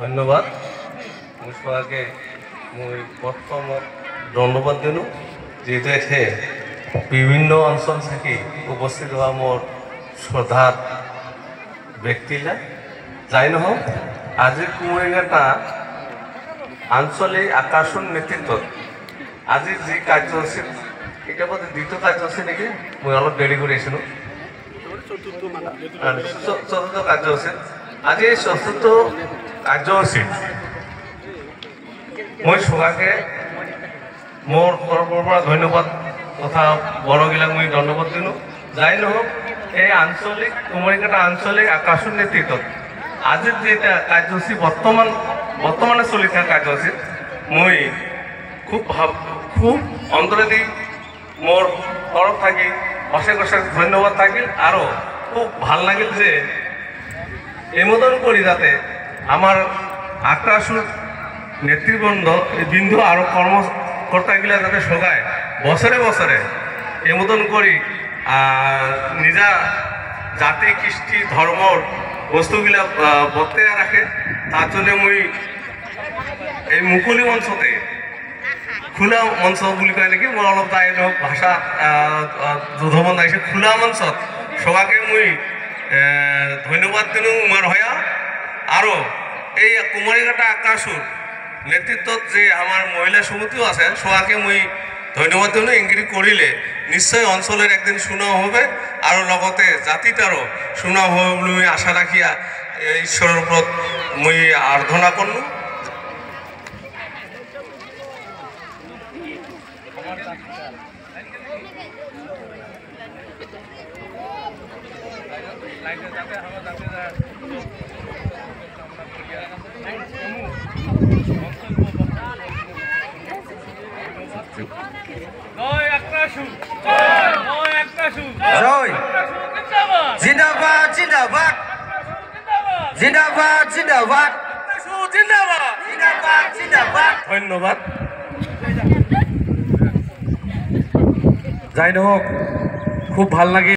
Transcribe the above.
ধন্যবাদ। মই সবাকে মই প্রথম ধন্যবাদ দিলো যেহেতু এতে বিভিন্ন অঞ্চল থাকি উপস্থিত হওয়া মোর শ্রদ্ধার ব্যক্তিরা যাই নহওক আজির কুমৰীঘাটা আঞ্চলিক আকর্ষণ নেতৃত্ব আজির যে কার্যসূচী এটা বোধহয় দ্বিতীয় কার্যসূচী নাকি মই অলপ দেরি করে এসেছিলো চতুর্থ কার্যসূচী আজি এই চতুর্থ কার্যসূচী মই সবাকে মোর তরফের পৰা ধন্যবাদ তথা বড়গিলাক মই ধন্যবাদ দিলো যাই নহওক এই আঞ্চলিক কুমৰীঘাটা আঞ্চলিক আকর্ষণ নেতৃত্ব আজির যেটা কার্যসূচী বর্তমানে চলি থাকা কার্যসূচী মই খুব অন্তরেদি মোর তরফ থাকি অশেষ অশেষ ধন্যবাদ থাকিল আর খুব ভাল লাগিল যে এই মতন করি যাতে আমার আক্রাসুর নেতৃবৃন্দ বিন্দু আর কর্মকর্তাগুলা যাতে সগায় বছরে বছরে এই মতন করি নিজা জাতি কৃষ্টি ধর্মর বস্তুগুলা বর্তায় রাখে তার জন্য মই এই মুকলি মঞ্চতে খোলা মঞ্চ বুলি কয় নাকি মোৰ অলপ তাই ভাষা যুদ্ধবন্ধ আহিছে খোলা মঞ্চত সবাকে মই ধন্যবাদ দিলো উমার হয়া আর এই কুমৰীঘাটা আক্ৰাসুৰ নেতৃত্বত যে আমাৰ মহিলা সমিতিও আছে সবাকে মই ধন্যবাদ দিলো ইংগিত কৰিলে নিশ্চয় অঞ্চলেৰ একদিন সুনাম হবে আৰ লগতে জাতিটাৰও সুনাম হবে বলে মই আশা ৰাখিয়া ঈশ্বৰৰ ওপৰত মই আরাধনা করলো। জিন্দাবাদ জিন্দাবাদ জিন্দাবাদ জিন্দাবাদ জিন্দাবাদ জিন্দাবাদ ধন্যবাদ। যাই নহওক খুব ভাল লাগে।